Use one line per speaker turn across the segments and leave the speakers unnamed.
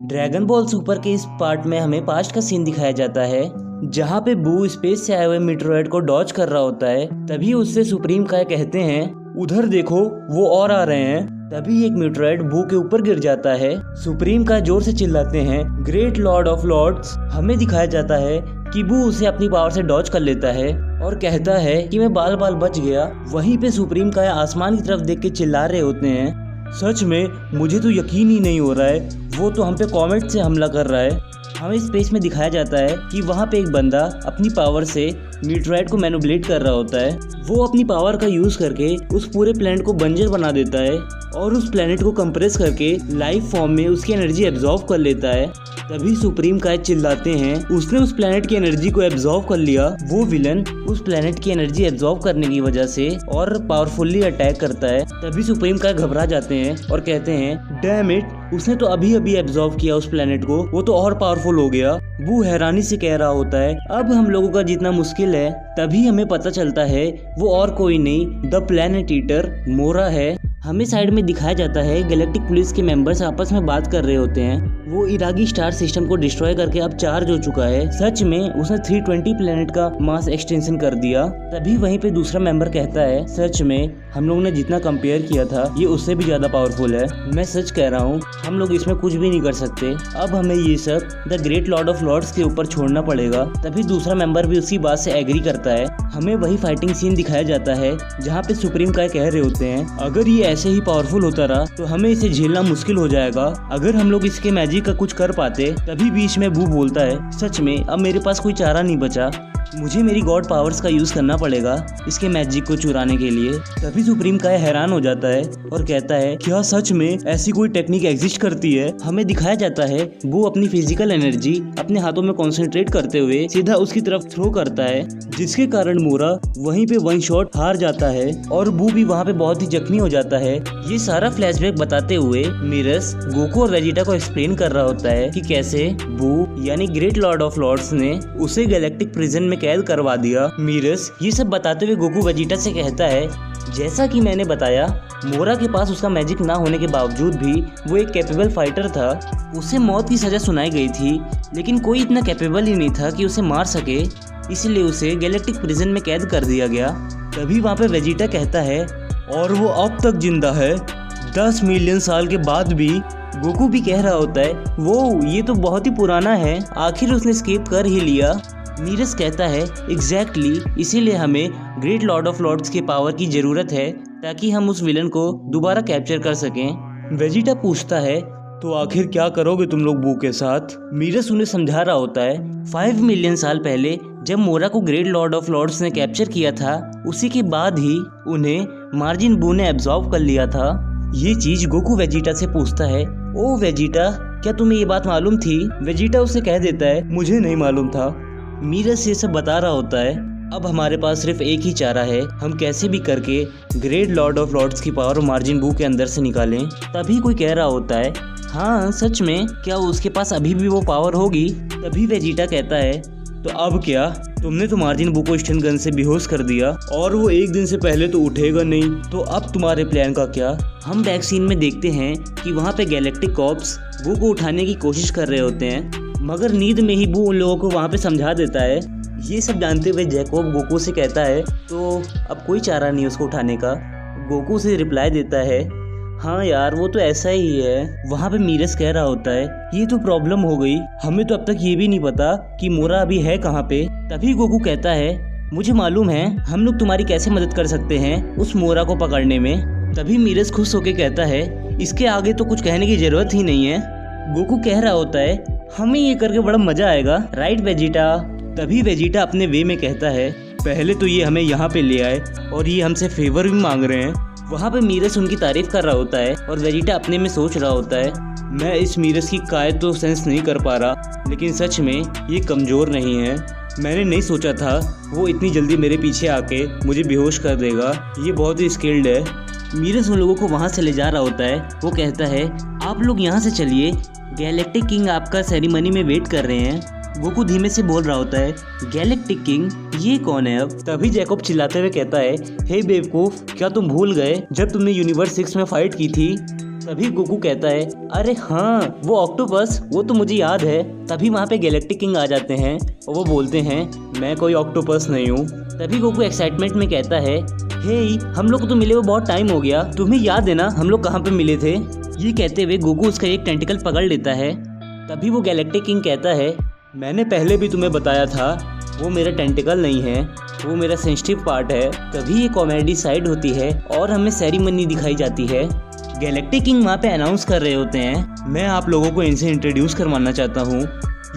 Dragon ball super के इस part में हमें पास्ट का सीन दिखाया जाता है जहाँ पे बू स्पेस से आए हुए मीटरॉइड को डॉज कर रहा होता है। तभी उससे सुप्रीम काय कहते हैं उधर देखो वो और आ रहे हैं। तभी एक मीटरॉइड बू के ऊपर गिर जाता है। सुप्रीम काय जोर से चिल्लाते हैं ग्रेट लॉर्ड ऑफ लॉर्ड्स। हमें दिखाया जाता है कि बू उसे अपनी पावर से डॉज कर लेता है और कहता है कि मैं बाल बाल बच गया। वहीं पे सुप्रीम काय आसमान की तरफ देख के चिल्ला रहे होते हैं सच में मुझे तो यकीन ही नहीं हो रहा है, वो तो हम पे कॉमेट से हमला कर रहा है। हमें स्पेस में दिखाया जाता है कि वहाँ पे एक बंदा अपनी पावर से मीटरॉइड को मैनिपुलेट कर रहा होता है। वो अपनी पावर का यूज करके उस पूरे प्लेनेट को बंजर बना देता है और उस प्लेनेट को कंप्रेस करके लाइफ फॉर्म में उसकी एनर्जी एब्जॉर्ब कर लेता है। तभी सुप्रीम काय चिल्लाते हैं उसने उस प्लेनेट की एनर्जी को एब्जॉर्ब कर लिया। वो विलन उस प्लेनेट की एनर्जी एब्जॉर्ब करने की वजह से और पावरफुली अटैक करता है। तभी सुप्रीम काय घबरा जाते हैं और कहते हैं डैम इट, उसने तो अभी अभी एब्जॉर्ब किया उस प्लेनेट को, वो तो और पावरफुल हो गया। वो हैरानी से कह रहा होता है अब हम लोगों का जीतना मुश्किल है। तभी हमें पता चलता है वो और कोई नहीं द प्लेनेट ईटर मोरा है। हमें साइड में दिखाया जाता है गैलेक्टिक पुलिस के मेंबर्स आपस में बात कर रहे होते हैं। वो इरागी स्टार सिस्टम को डिस्ट्रॉय करके अब चार्ज हो चुका है। सच में उसने 320 प्लेनेट का मास एक्सटेंशन कर दिया। तभी वहीं पे दूसरा मेंबर कहता है सच में हम लोगों ने जितना कंपेयर किया था ये उससे भी ज्यादा पावरफुल है। मैं सच कह रहा हूँ हम लोग इसमें कुछ भी नहीं कर सकते। अब हमें ये सब the great lord of lords के ऊपर छोड़ना पड़ेगा। तभी दूसरा मेंबर भी उसी बात से एग्री करता है। हमें वही फाइटिंग सीन दिखाया जाता है जहाँ पे सुप्रीम काय कह रहे होते हैं अगर ये ऐसे ही पावरफुल होता रहा तो हमें इसे झेलना मुश्किल हो जाएगा। अगर हम लोग इसके मैजिक का कुछ कर पाते। तभी बीच में बू बोलता है सच में अब मेरे पास कोई चारा नहीं बचा, मुझे मेरी गॉड पावर्स का यूज करना पड़ेगा इसके मैजिक को चुराने के लिए। तभी सुप्रीम काय हैरान हो जाता है और कहता है क्या सच में ऐसी कोई टेक्निक एग्जिस्ट करती है। हमें दिखाया जाता है वो अपनी फिजिकल एनर्जी अपने हाथों में कंसंट्रेट करते हुए सीधा उसकी तरफ थ्रो करता है जिसके कारण मोरा वहीं पे वन शॉट हार जाता है और बू भी वहाँ पे बहुत ही जख्मी हो जाता है। ये सारा फ्लैशबैक बताते हुए मिरस गोकू और वेजिटा को एक्सप्लेन कर रहा होता है कि कैसे बू यानी ग्रेट लॉर्ड ऑफ लॉर्ड्स ने उसे गैलेक्टिक प्रिजन में कैद करवा दिया। मिरस ये सब बताते हुए गोकू वेजिटा से कहता है जैसा कि मैंने बताया मोरा के पास उसका मैजिक ना होने के बावजूद भी वो एक कैपेबल फाइटर था। उसे मौत की सजा सुनाई गई थी लेकिन कोई इतना कैपेबल ही नहीं था कि उसे मार सके, इसलिए उसे गैलेक्टिक प्रिजन में कैद कर दिया गया। तभी वहाँ पे वेजिटा कहता है और वो अब तक जिंदा है 10 मिलियन साल के बाद भी। गोकू भी कह रहा होता है वो ये तो बहुत ही पुराना है, आखिर उसने एस्केप कर ही लिया। मीरस कहता है एग्जैक्टली इसीलिए हमें ग्रेट लॉर्ड ऑफ लॉर्ड्स के पावर की जरूरत है ताकि हम उस विलन को दोबारा कैप्चर कर सकें। वेजिटा पूछता है तो आखिर क्या करोगे तुम लोग बू के साथ। मीरस उन्हें समझा रहा होता है 5 मिलियन साल पहले जब मोरा को ग्रेट लॉर्ड ऑफ लॉर्ड्स ने कैप्चर किया था उसी के बाद ही उन्हें मार्जिन बू ने एब्जॉर्ब कर लिया था। ये चीज गोकू वेजिटा से पूछता है ओ वेजिटा क्या तुम्हें ये बात मालूम थी। वेजिटा उसे कह देता है मुझे नहीं मालूम था। मीरस ये सब बता रहा होता है अब हमारे पास सिर्फ एक ही चारा है, हम कैसे भी करके ग्रेट लॉर्ड ऑफ लॉर्ड्स की पावर मार्जिन बू के अंदर से निकालें। तभी कोई कह रहा होता है हाँ सच में क्या उसके पास अभी भी वो पावर होगी। तभी वेजिटा कहता है तो अब क्या, तुमने तो मार्जिन बू को स्टन गन से बेहोश कर दिया और वो एक दिन से पहले तो उठेगा नहीं, तो अब तुम्हारे प्लान का क्या। हम बैक सीन में देखते हैं कि वहाँ पे गैलेक्टिक कॉप्स बू को उठाने की कोशिश कर रहे होते हैं मगर नींद में ही बू उन लोगों को वहाँ पे समझा देता है। ये सब जानते हुए जैकोब गोकू से कहता है तो अब कोई चारा नहीं उसको उठाने का। गोकू से रिप्लाई देता है हाँ यार वो तो ऐसा ही है। वहाँ पे मीरस कह रहा होता है ये तो प्रॉब्लम हो गई, हमें तो अब तक ये भी नहीं पता कि मोरा अभी है कहाँ पे। तभी गोकू कहता है मुझे मालूम है हम लोग तुम्हारी कैसे मदद कर सकते हैं उस मोरा को पकड़ने में। तभी मीरस खुश होके कहता है इसके आगे तो कुछ कहने की जरूरत ही नहीं है। गोकू कह रहा होता है हमें ये करके बड़ा मजा आएगा, राइट वेजिटा। तभी वेजिटा अपने वे में कहता है पहले तो ये हमें यहाँ पे ले आए और ये हमसे फेवर भी मांग रहे हैं। वहाँ पे मीरस उनकी तारीफ कर रहा होता है और वेजिटा अपने में सोच रहा होता है मैं इस मीरस की काय तो सेंस नहीं कर पा रहा लेकिन सच में ये कमज़ोर नहीं है। मैंने नहीं सोचा था वो इतनी जल्दी मेरे पीछे आके मुझे बेहोश कर देगा, ये बहुत ही स्किल्ड है। मीरस उन लोगों को वहाँ से ले जा रहा होता है। वो कहता है आप लोग यहाँ से चलिए, गैलेक्टिक किंग आपका सेरेमनी में वेट कर रहे हैं। गोकू धीमे से बोल रहा होता है गैलेक्टिक किंग ये कौन है अब। तभी जैकोब चिल्लाते हुए कहता है हे बेवकूफ क्या तुम भूल गए जब तुमने यूनिवर्स 6 में फाइट की थी तभी गोकू कहता है, अरे हाँ वो ऑक्टोपस, वो तो मुझे याद है। तभी वहाँ पे गैलेक्टिक किंग आ जाते हैं और वो बोलते हैं, मैं कोई ऑक्टोपस नहीं हूँ। तभी गोकू एक्साइटमेंट में कहता है, हे हम लोग को तो मिले हुए बहुत टाइम हो गया, तुम्हें याद है ना हम लोग कहाँ पे मिले थे। ये कहते हुए गोकू उसका एक टेंटिकल पकड़ लेता है। तभी वो गैलेक्टिक किंग कहता है, मैंने पहले भी तुम्हें बताया था, वो मेरा टेंटिकल नहीं है, वो मेरा सेंसिटिव पार्ट है। तभी ये कॉमेडी साइड होती है और हमें सेरेमनी दिखाई जाती है। गैलेक्टिक किंग वहाँ पे अनाउंस कर रहे होते हैं, मैं आप लोगों को इनसे इंट्रोड्यूस करवाना चाहता हूँ।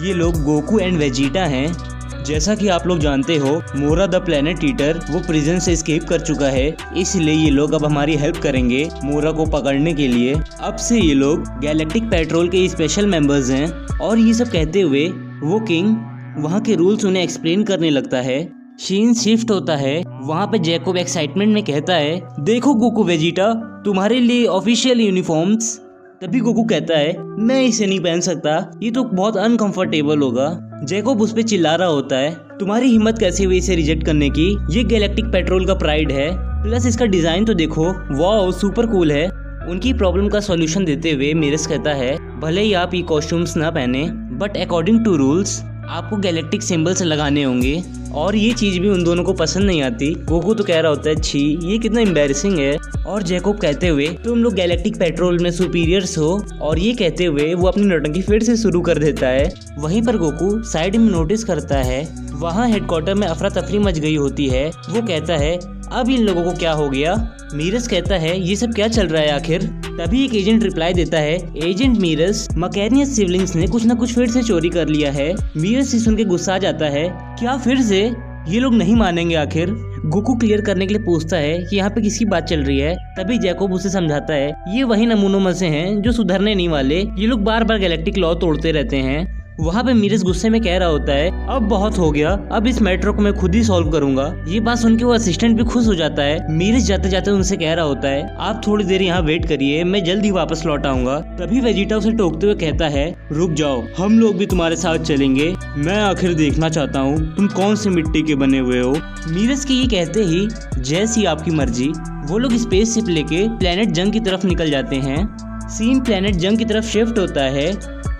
ये लोग गोकू एंड वेजिटा हैं। जैसा कि आप लोग जानते हो, मोरा द प्लेनेट ईटर वो प्रिजन से एस्केप कर चुका है, इसलिए ये लोग अब हमारी हेल्प करेंगे मोरा को पकड़ने के लिए। अब से ये लोग गैलेक्टिक पेट्रोल के स्पेशल मेंबर्स हैं। और ये सब कहते हुए वो किंग वहाँ के रूल्स उन्हें एक्सप्लेन करने लगता है। सीन शिफ्ट होता है। वहाँ पे जैकोब एक्साइटमेंट में कहता है, देखो गोकू वेजिटा, तुम्हारे लिए ऑफिशियल यूनिफॉर्म्स। तभी गोकू कहता है, मैं इसे नहीं पहन सकता, ये तो बहुत अनकंफर्टेबल होगा। जैकोब उस पे चिल्ला रहा होता है, तुम्हारी हिम्मत कैसे हुई इसे रिजेक्ट करने की, ये गैलेक्टिक पेट्रोल का प्राइड है, प्लस इसका डिजाइन तो देखो, वाओ सुपर कूल है। उनकी प्रॉब्लम का सॉल्यूशन देते हुए मीरस कहता है, भले ही आप ये कॉस्ट्यूम्स ना पहने, बट अकॉर्डिंग टू रूल्स आपको गैलेक्टिक सिंबल्स लगाने होंगे। और ये चीज भी उन दोनों को पसंद नहीं आती। गोकू तो कह रहा होता है, छी ये कितना एम्बैरेसिंग है। और जैकोब कहते हुए, तुम लोग गैलेक्टिक पेट्रोल में सुपीरियर्स हो। और ये कहते हुए वो अपनी नौटंकी फिर से शुरू कर देता है। वहीं पर गोकू साइड में नोटिस करता है, वहाँ हेडक्वार्टर में अफरा तफरी मच गई होती है। वो कहता है, अब इन लोगों को क्या हो गया। मीरस कहता है, ये सब क्या चल रहा है आखिर। तभी एक एजेंट रिप्लाई देता है, एजेंट मीरस, मकैनियस सिबलिंग्स ने कुछ न कुछ फिर से चोरी कर लिया है। मीरस से सुन के गुस्सा आ जाता है, क्या फिर से, ये लोग नहीं मानेंगे आखिर। गोकू क्लियर करने के लिए पूछता है कि यहाँ पे किसकी बात चल रही है। तभी जैकोब उसे समझाता है, ये वही नमूनों में से हैं जो सुधरने नहीं वाले, ये लोग बार बार गैलेक्टिक लॉ तोड़ते रहते हैं। वहाँ पे मीरस गुस्से में कह रहा होता है, अब बहुत हो गया, अब इस मैटर को मैं खुद ही सॉल्व करूंगा। ये बात सुन के वो असिस्टेंट भी खुश हो जाता है। मीरस जाते जाते उनसे कह रहा होता है, आप थोड़ी देर यहाँ वेट करिए, मैं जल्दी वापस लौट आऊंगा। तभी वेजिटा उसे टोकते हुए कहता है, रुक जाओ, हम लोग भी तुम्हारे साथ चलेंगे, मैं आखिर देखना चाहता हूँ तुम कौन से मिट्टी के बने हुए हो। मीरस के ये कहते ही, जैसी आपकी मर्जी। वो लोग स्पेस शिप लेके प्लेनेट जंग की तरफ निकल जाते हैं। सीन प्लेनेट जंग की तरफ शिफ्ट होता है।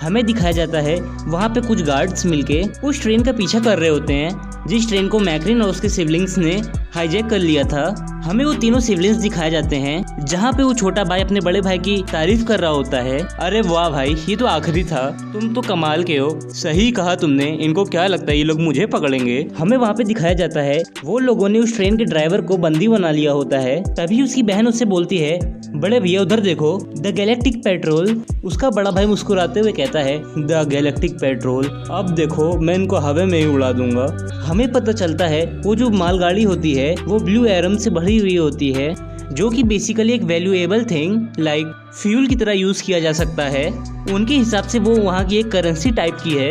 हमें दिखाया जाता है वहाँ पे कुछ गार्ड्स मिलके उस ट्रेन का पीछा कर रहे होते हैं जिस ट्रेन को मैक्रिन और उसके सिबलिंग्स ने हाईजैक कर लिया था। हमें वो तीनों सिबलिंग्स दिखाए जाते हैं जहाँ पे वो छोटा भाई अपने बड़े भाई की तारीफ कर रहा होता है, अरे वाह भाई ये तो आखिरी था, तुम तो कमाल के हो, सही कहा तुमने, इनको क्या लगता है ये लोग मुझे पकड़ेंगे। हमें वहाँ पे दिखाया जाता है वो लोगों ने उस ट्रेन के ड्राइवर को बंदी बना लिया होता है। तभी उसकी बहन उससे बोलती है, बड़े भैया उधर देखो, द गैलेक्टिक पेट्रोल। उसका बड़ा भाई मुस्कुराते हुए कहता है, द गैलेक्टिक पेट्रोल, अब देखो मैं इनको हवा में ही उड़ा दूंगा। हमें पता चलता है वो जो मालगाड़ी होती है वो ब्लू एरम से भरी हुई होती है, जो कि बेसिकली एक वैल्यूएबल थिंग लाइक फ्यूल की तरह यूज किया जा सकता है। उनके हिसाब से वो वहाँ की एक करेंसी टाइप की है।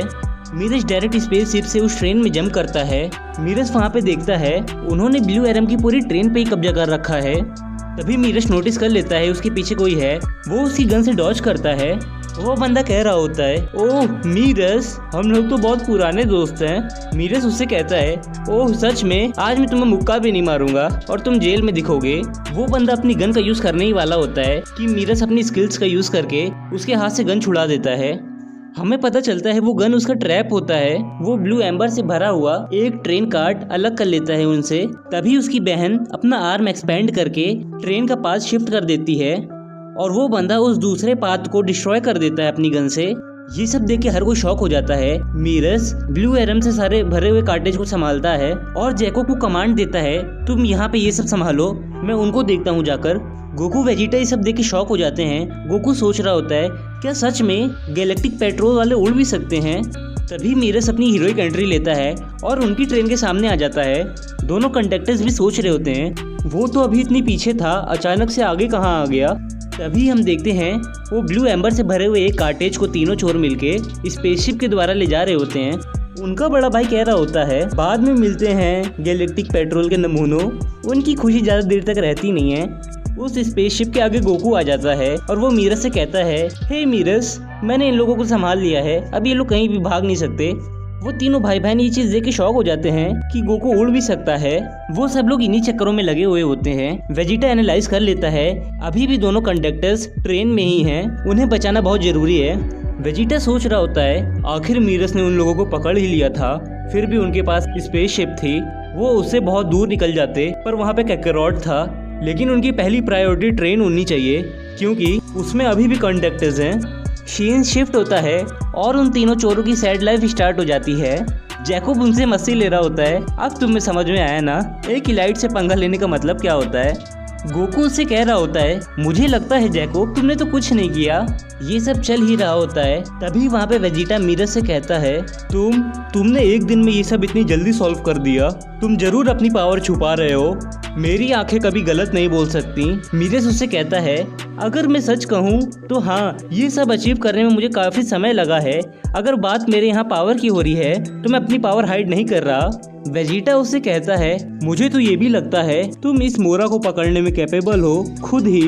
मीरस डायरेक्ट स्पेसशिप से उस ट्रेन में जंप करता है। मीरस वहाँ पे देखता है उन्होंने ब्लू एरम की पूरी ट्रेन पे ही कब्जा कर रखा है। तभी मीरस नोटिस कर लेता है उसके पीछे कोई है। वो उसकी गन से डॉज करता है। वो बंदा कह रहा होता है, ओह मीरस, हम लोग तो बहुत पुराने दोस्त हैं। मीरस उससे कहता है, ओह सच में, आज मैं तुम्हें मुक्का भी नहीं मारूंगा और तुम जेल में दिखोगे। वो बंदा अपनी गन का यूज करने ही वाला होता है कि मीरस अपनी स्किल्स का यूज करके उसके हाथ से गन छुड़ा देता है। हमें पता चलता है वो गन उसका ट्रैप होता है। वो ब्लू एम्बर से भरा हुआ एक ट्रेन कार्ड अलग कर लेता है उनसे। तभी उसकी बहन अपना आर्म एक्सपेंड करके ट्रेन का पाथ शिफ्ट कर देती है और वो बंदा उस दूसरे पाथ को डिस्ट्रॉय कर देता है अपनी गन से। ये सब देख के हर कोई शॉक हो जाता है। मीरस ब्लू एरम से सारे भरे हुए कार्टेज को संभालता है और जैको को कमांड देता है, तुम यहाँ पे ये सब संभालो, मैं उनको देखता हूँ जाकर। गोकू वेजिटा ये सब देख के शॉक हो जाते हैं। गोकू सोच रहा होता है, क्या सच में गैलेक्टिक पेट्रोल वाले उड़ भी सकते हैं। तभी मीरस अपनी हीरोइक एंट्री लेता है और उनकी ट्रेन के सामने आ जाता है। दोनों कंडक्टर्स भी सोच रहे होते हैं, वो तो अभी इतनी पीछे था, अचानक से आगे कहाँ आ गया। तभी हम देखते हैं वो ब्लू एम्बर से भरे हुए एक कार्टेज को तीनों चोर मिलके स्पेसशिप के द्वारा ले जा रहे होते हैं। उनका बड़ा भाई कह रहा होता है, बाद में मिलते हैं गैलेक्टिक पेट्रोल के नमूनों। उनकी खुशी ज्यादा देर तक रहती नहीं है। उस स्पेसशिप के आगे गोकू आ जाता है और वो मीरस से कहता है, हे मीरस, मैंने इन लोगों को संभाल लिया है, अब ये लोग कहीं भी भाग नहीं सकते। वो तीनों भाई बहन ये चीज देख के शॉक हो जाते हैं कि गोकू उड़ भी सकता है। वो सब लोग इन्हीं चक्करों में लगे हुए होते हैं। वेजिटा एनालाइज कर लेता है अभी भी दोनों कंडक्टर्स ट्रेन में ही हैं, उन्हें बचाना बहुत जरूरी है। वेजिटा सोच रहा होता है आखिर मीरस ने उन लोगों को पकड़ ही लिया था, फिर भी उनके पास स्पेसशिप थी, वो उससे बहुत दूर निकल जाते, पर वहाँ पे कैकरॉट था। लेकिन उनकी पहली प्रायोरिटी ट्रेन होनी चाहिए क्योंकि उसमें अभी भी कंडक्टर्स हैं। शीन शिफ्ट होता है और उन तीनों चोरों की सैड लाइफ स्टार्ट हो जाती है। जैकोब उनसे मस्ती ले रहा होता है। अब तुम्हें समझ में आया ना एक ही लाइट से पंगा लेने का मतलब क्या होता है। गोकू उससे कह रहा होता है मुझे लगता है जैकोब तुमने तो कुछ नहीं किया। ये सब चल ही रहा होता है तभी वहाँ पे वेजिटा मीरस से कहता है तुमने एक दिन में ये सब इतनी जल्दी सॉल्व कर दिया, तुम जरूर अपनी पावर छुपा रहे हो, मेरी आंखें कभी गलत नहीं बोल सकती। मीरस उससे कहता है अगर मैं सच कहूँ तो हाँ ये सब अचीव करने में मुझे काफी समय लगा है। अगर बात मेरे यहाँ पावर की हो रही है तो मैं अपनी पावर हाइड नहीं कर रहा। वेजिटा उससे कहता है मुझे तो ये भी लगता है तुम इस मोरा को पकड़ने में कैपेबल हो खुद ही।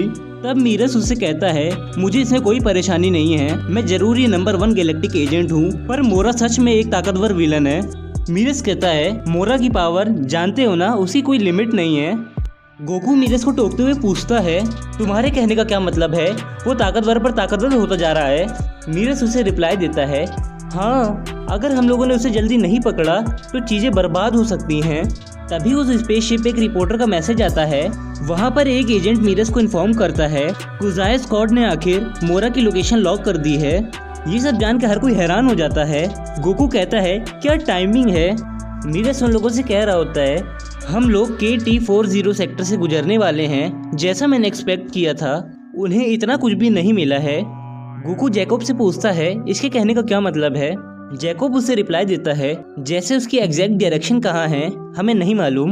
तब मीरस उससे कहता है मुझे इसमें कोई परेशानी नहीं है, मैं जरूर ये नंबर 1 गैलेक्टिक एजेंट हूँ, पर मोरा सच में एक ताकतवर विलन है। मीरस कहता है मोरा की पावर जानते हो ना उसकी कोई लिमिट नहीं है। गोकू मीरस को टोकते हुए पूछता है तुम्हारे कहने का क्या मतलब है, वो ताकतवर पर ताकतवर होता जा रहा है। मीरस उसे रिप्लाई देता है हाँ अगर हम लोगों ने उसे जल्दी नहीं पकड़ा तो चीजें बर्बाद हो सकती हैं। तभी उस स्पेसशिप पे एक रिपोर्टर का मैसेज आता है। वहाँ पर एक एजेंट मीरस को इन्फॉर्म करता है कुजाई स्क्वाड ने आखिर मोरा की लोकेशन लॉक कर दी है। ये सब जानकर हर कोई हैरान हो जाता है। गोकू कहता है क्या टाइमिंग है। मीरस उन लोगों से कह रहा होता है हम लोग KT-40 सेक्टर से गुजरने वाले हैं, जैसा मैंने एक्सपेक्ट किया था उन्हें इतना कुछ भी नहीं मिला है। गोकू जैकोब से पूछता है इसके कहने का क्या मतलब है। जैकोब उससे रिप्लाई देता है जैसे उसकी एग्जैक्ट डायरेक्शन कहाँ है हमें नहीं मालूम।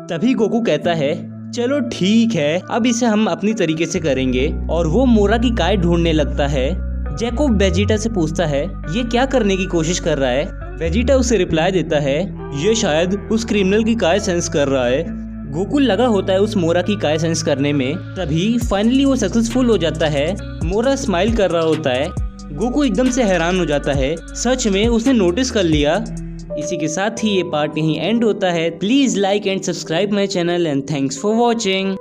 तभी गोकू कहता है चलो ठीक है अब इसे हम अपनी तरीके से करेंगे, और वो मोरा की काय ढूंढने लगता है। जैकोब वेजिटा से पूछता है ये क्या करने की कोशिश कर रहा है। वेजिटा उसे रिप्लाई देता है ये शायद उस क्रिमिनल की काय सेंस कर रहा है। गोकू लगा होता है उस मोरा की काय सेंस करने में। तभी फाइनली वो सक्सेसफुल हो जाता है। मोरा स्माइल कर रहा होता है। गोकू एकदम से हैरान हो जाता है, सच में उसने नोटिस कर लिया। इसी के साथ ही ये पार्ट यहीं एंड होता है। Please like and subscribe my channel and thanks for watching.